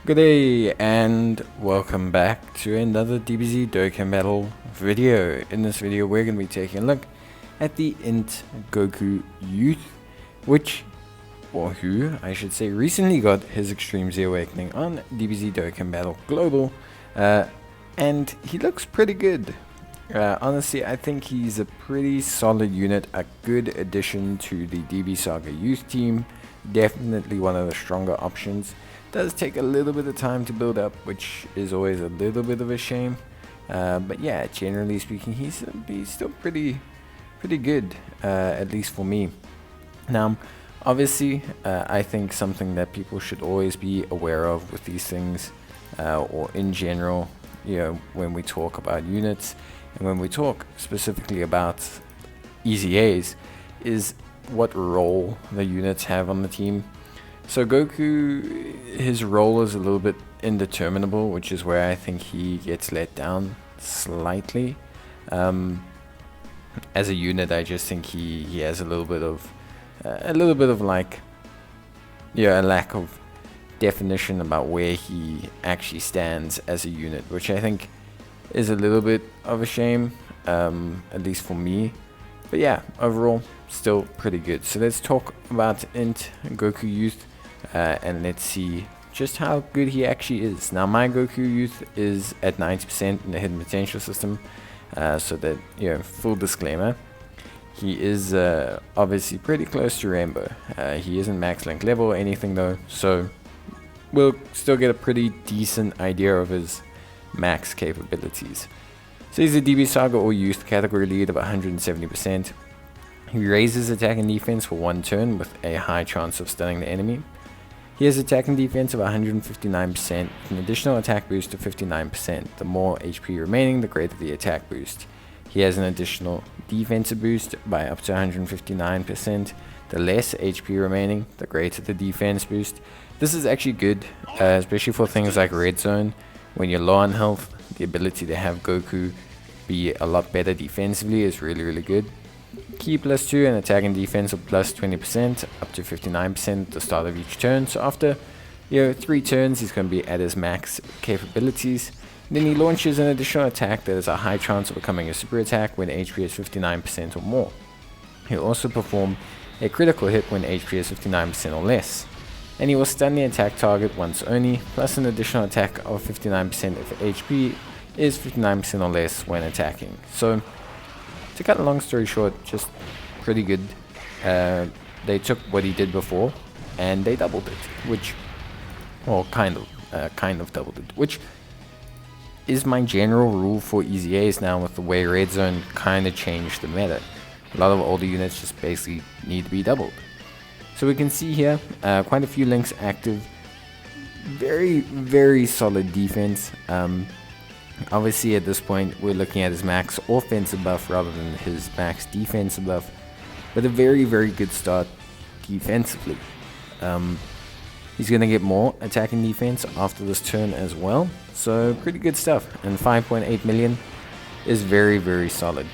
Good day and welcome back to another DBZ Dokkan battle video. In this video we're going to be taking a look at the INT Goku youth, who I should say recently got his Extreme Z Awakening on DBZ Dokkan Battle Global, and he looks pretty good. Honestly, I think he's a pretty solid unit, a good addition to the DB Saga youth team, definitely one of the stronger options. Does take a little bit of time to build up, which is always a little bit of a shame, but yeah, generally speaking, he's still pretty good, at least for me. Now obviously, I think something that people should always be aware of with these things, or in general, when we talk about units and when we talk specifically about EZAs, is what role the units have on the team. So Goku, his role is a little bit indeterminable, which is where I think he gets let down slightly. As a unit, I just think he has a little bit of like, a lack of definition about where he actually stands as a unit, which I think is a little bit of a shame, at least for me. But yeah, overall, still pretty good. So let's talk about INT Goku Youth, and let's see just how good he actually is. Now, my Goku Youth is at 90% in the hidden potential system, so that, full disclaimer, he is obviously pretty close to Rainbow. He isn't max link level or anything though, so we'll still get a pretty decent idea of his max capabilities. So he's a DB Saga or Youth category lead of 170%. He raises attack and defense for 1 turn with a high chance of stunning the enemy. He has attack and defense of 159%, an additional attack boost of 59%. The more HP remaining, the greater the attack boost. He has an additional defensive boost by up to 159%. The less HP remaining, the greater the defense boost. This is actually good, especially for things like Red Zone. When you're low on health, the ability to have Goku be a lot better defensively is really good. Key +2 and attack and defense of +20%, up to 59% at the start of each turn. So after 3 turns, he's going to be at his max capabilities. Then he launches an additional attack that has a high chance of becoming a super attack when HP is 59% or more. He'll also perform a critical hit when HP is 59% or less. And he will stun the attack target once only, plus an additional attack of 59% if HP is 59% or less when attacking. So, to cut a long story short, just pretty good. They took what he did before and they doubled it, kind of doubled it, which is my general rule for EZAs now, with the way Red Zone kind of changed the meta. A lot of older units just basically need to be doubled. So we can see here quite a few links active. Very solid defense. Obviously at this point we're looking at his max offensive buff rather than his max defensive buff, but a very good start defensively. He's going to get more attack and defense after this turn as well, so pretty good stuff. And 5.8 million is very solid.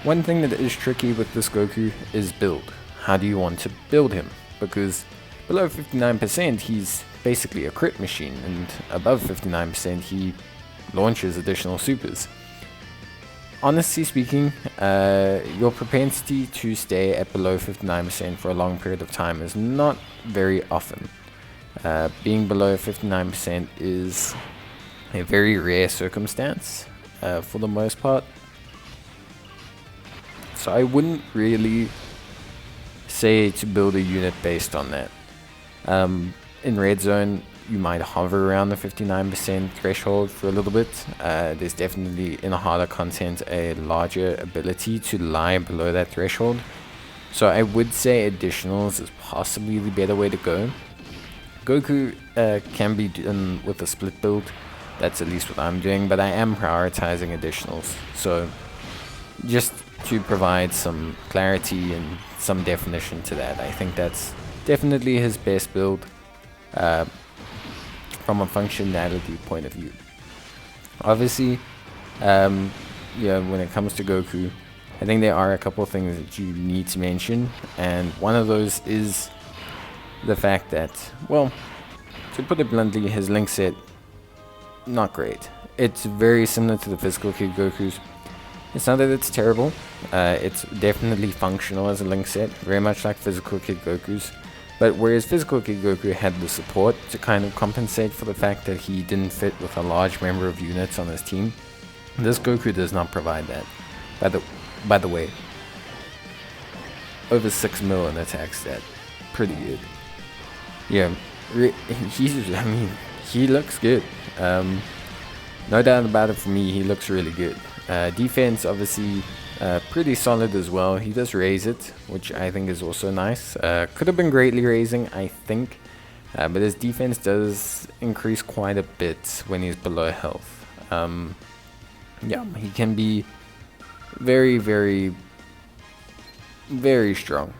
One thing that is tricky with this Goku is build. How do you want to build him? Because below 59% he's basically a crit machine, and above 59% he launches additional supers. Honestly speaking, your propensity to stay at below 59% for a long period of time is not very often. Being below 59% is a very rare circumstance for the most part. So I wouldn't really say to build a unit based on that. In Red Zone, you might hover around the 59% threshold for a little bit. There's definitely, in the harder content, a larger ability to lie below that threshold. So I would say additionals is possibly the better way to go. Goku can be done with a split build. That's at least what I'm doing, but I am prioritizing additionals. So just to provide some clarity and some definition to that, I think that's definitely his best build from a functionality point of view. Obviously, when it comes to Goku, I think there are a couple of things that you need to mention, and one of those is the fact that, well, to put it bluntly, his link set, not great. It's very similar to the physical Kid Goku's. It's not that it's terrible. It's definitely functional as a link set, very much like physical Kid Goku's. But whereas physical Kid Goku had the support to kind of compensate for the fact that he didn't fit with a large number of units on his team, this Goku does not provide that. By the way, over 6 mil in attack stat, pretty good. Yeah, he looks good. No doubt about it for me, he looks really good. Defense, obviously, pretty solid as well. He does raise it, which I think is also nice. Could have been greatly raising, I think. But his defense does increase quite a bit when he's below health. Yeah, he can be very, very, very strong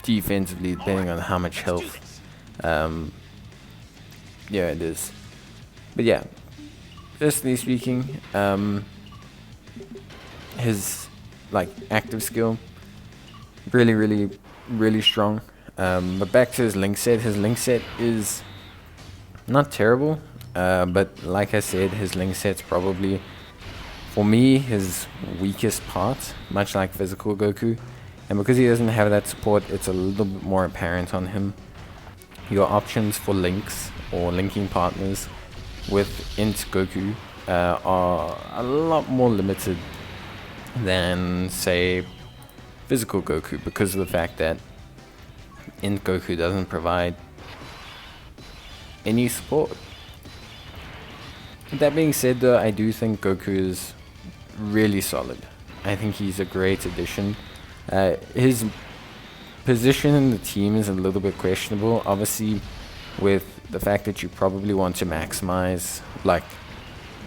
defensively, depending on how much health. Yeah, it is. But yeah, personally speaking, his like active skill, really, really, really strong. But back to his link set. His link set is not terrible, but like I said, his link set's probably, for me, his weakest part, much like physical Goku. And because he doesn't have that support, it's a little bit more apparent on him. Your options for links or linking partners with INT Goku are a lot more limited than, say, physical Goku, because of the fact that INT Goku doesn't provide any support. That being said, though, I do think Goku is really solid. I think he's a great addition. His position in the team is a little bit questionable, obviously, with the fact that you probably want to maximize like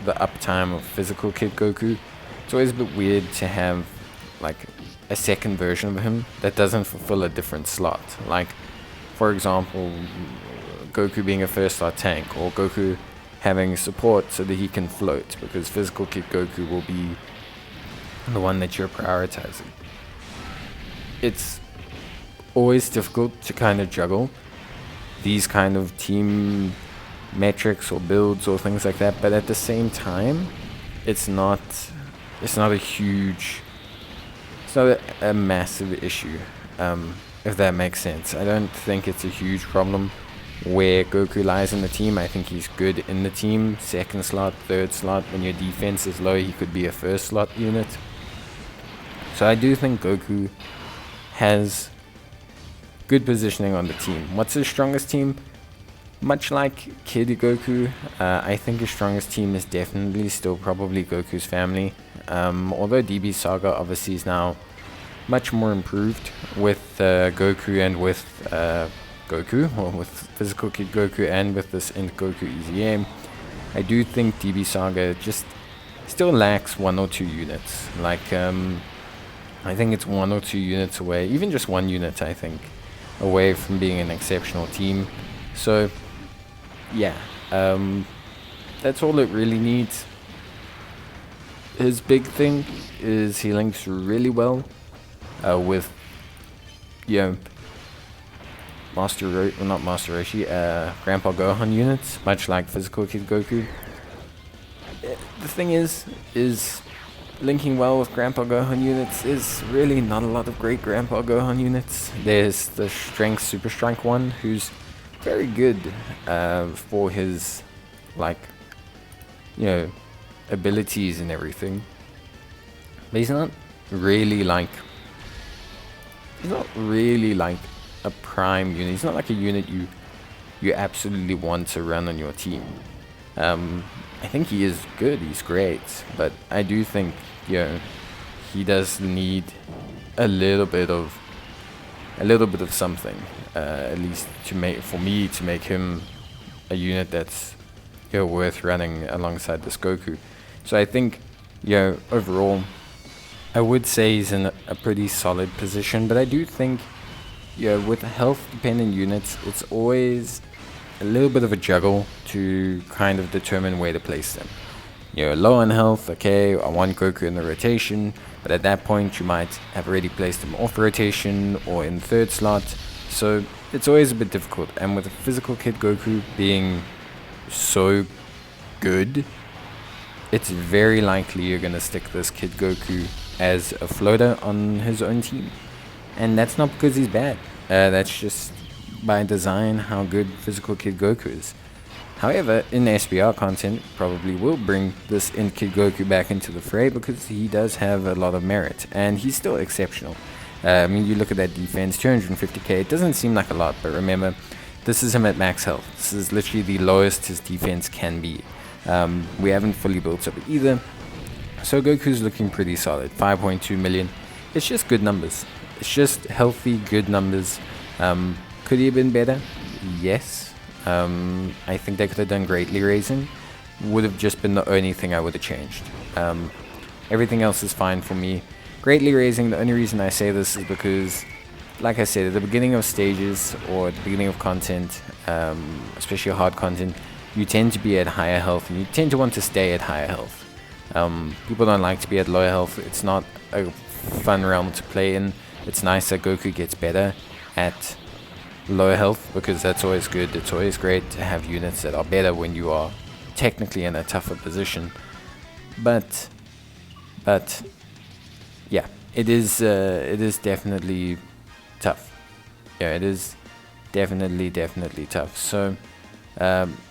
the uptime of physical Kid Goku. It's always a bit weird to have like a second version of him that doesn't fulfill a different slot. Like, for example, Goku being a first slot tank, or Goku having support so that he can float, because physical Kid Goku will be the one that you're prioritizing. It's always difficult to kind of juggle these kind of team metrics or builds or things like that, but at the same time, it's not a massive issue, if that makes sense. I don't think it's a huge problem where Goku lies in the team. I think he's good in the team, second slot, third slot. When your defense is low, he could be a first slot unit. So I do think Goku has good positioning on the team. What's his strongest team? Much like Kid Goku, I think his strongest team is definitely still probably Goku's family. Although DB Saga obviously is now much more improved with Goku and with Goku, or with physical Kid Goku and with this INT Goku easy aim, I do think DB Saga just still lacks 1 or 2 units. Like, I think it's 1 or 2 units away, even just 1 unit, I think, away from being an exceptional team. So, yeah, that's all it really needs. His big thing is he links really well with, you know, Grandpa Gohan units, much like physical Kid Goku. The thing is linking well with Grandpa Gohan units is really not a lot of great Grandpa Gohan units. There's the Strength Super Strike one, who's very good for his, like, you know, abilities and everything. But he's not really like a prime unit. He's not like a unit you absolutely want to run on your team. I think he is good, he's great, but I do think, you know, he does need a little bit of something, at least to make him a unit that's, you know, worth running alongside this Goku. So I think, you know, overall, I would say he's in a pretty solid position, but I do think, you know, with health dependent units, it's always a little bit of a juggle to kind of determine where to place them. You're low on health, okay, I want Goku in the rotation, but at that point you might have already placed him off rotation or in third slot. So it's always a bit difficult. And with physical Kid Goku being so good, it's very likely you're going to stick this Kid Goku as a floater on his own team. And that's not because he's bad. That's just by design how good physical Kid Goku is. However, in SBR content, probably will bring this INT Kid Goku back into the fray because he does have a lot of merit, and he's still exceptional. I mean, you look at that defense, 250k, it doesn't seem like a lot, but remember, this is him at max health. This is literally the lowest his defense can be. We haven't fully built up either, so Goku's looking pretty solid. 5.2 million, it's just good numbers. It's just healthy, good numbers. Could he have been better? Yes. I think they could have done greatly raising. Would have just been the only thing I would have changed. Everything else is fine for me. Greatly raising, the only reason I say this is because, like I said, at the beginning of stages or at the beginning of content, especially hard content, you tend to be at higher health and you tend to want to stay at higher health. People don't like to be at lower health. It's not a fun realm to play in. It's nice that Goku gets better at lower health because that's always good. It's always great to have units that are better when you are technically in a tougher position. But yeah, it is definitely tough. Yeah, it is definitely tough. So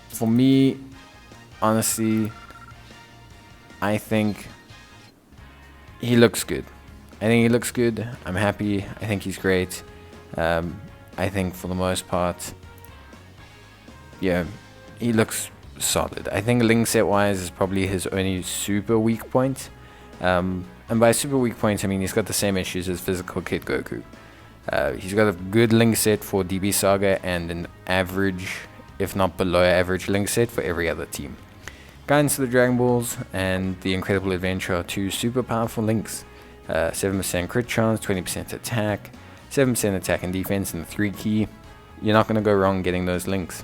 for me, honestly, I think he looks good. I'm happy. I think he's great. I think for the most part, yeah, he looks solid. I think link set wise is probably his only super weak point. And by super weak point, I mean he's got the same issues as physical Kid Goku. He's got a good link set for DB Saga and an average, if not below average, link set for every other team. Guidance to the Dragon Balls and the Incredible Adventure are two super powerful links. 7% crit chance, 20% attack, 7% attack and defense, and the 3 key. You're not going to go wrong getting those links.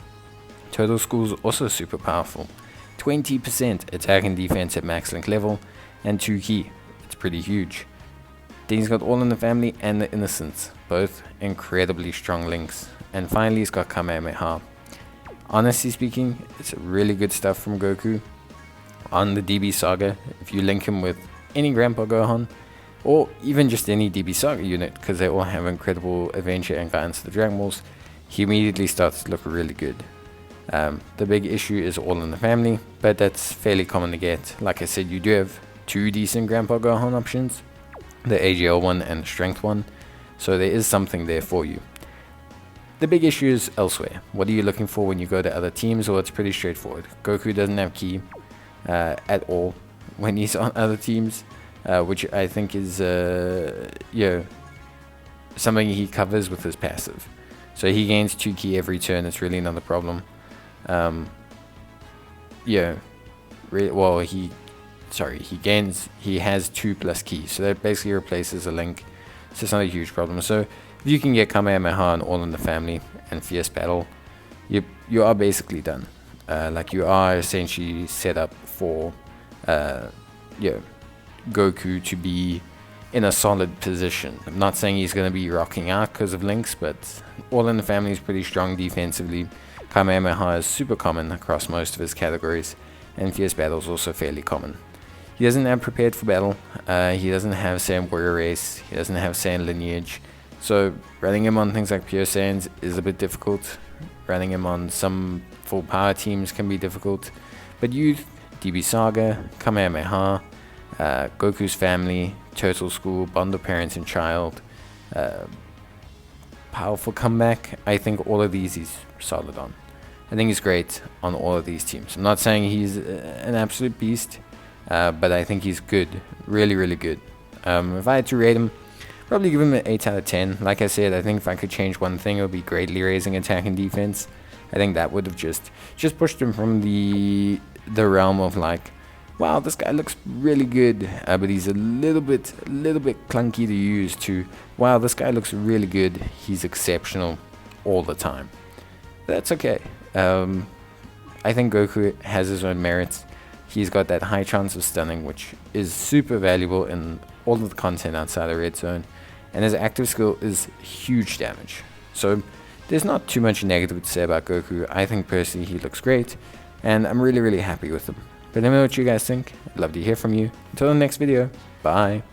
Total School's also super powerful. 20% attack and defense at max link level, and 2 key. It's pretty huge. Then he's got All in the Family and the Innocents, both incredibly strong links. And finally he's got Kamehameha. Honestly speaking, it's really good stuff from Goku. On the DB Saga, if you link him with any Grandpa Gohan, or even just any DB Saga unit, because they all have Incredible Adventure and Guidance to the Dragon Balls, he immediately starts to look really good. The big issue is All in the Family, but that's fairly common to get. Like I said, you do have 2 decent Grandpa Gohan options, the AGL one and the Strength one, so there is something there for you. The big issue is elsewhere. What are you looking for when you go to other teams? Well, it's pretty straightforward. Goku doesn't have ki at all when he's on other teams. Which I think is something he covers with his passive. So he gains 2 ki every turn. It's really not a problem. He has 2 plus ki, so that basically replaces a link. So it's not a huge problem. So if you can get Kamehameha and All in the Family and Fierce Battle, you are basically done. Like you are essentially set up for Goku to be in a solid position. I'm not saying he's going to be rocking out because of links, but All in the Family is pretty strong defensively. Kamehameha is super common across most of his categories, and Fierce Battle is also fairly common. He doesn't have Prepared for Battle, he doesn't have Saiyan Warrior Race, he doesn't have Saiyan Lineage, so running him on things like Pure Saiyans is a bit difficult. Running him on some full power teams can be difficult, but Youth, DB Saga, Kamehameha, Goku's Family, Total School, Bond of Parents and Child, Powerful Comeback, I think all of these he's solid on. I think he's great on all of these teams. I'm not saying he's an absolute beast, but I think he's good, really good. If I had to rate him, probably give him an 8 out of 10. Like I said, I think if I could change one thing, it would be greatly raising attack and defense. I think that would have just pushed him from the realm of like, wow, this guy looks really good, but he's a little bit clunky to use, to, wow, this guy looks really good, he's exceptional all the time. That's okay. I think Goku has his own merits. He's got that high chance of stunning, which is super valuable in all of the content outside of Red Zone, and his active skill is huge damage. So there's not too much negative to say about Goku. I think personally he looks great, and I'm really happy with him. But let me know what you guys think. I'd love to hear from you. Until the next video, bye.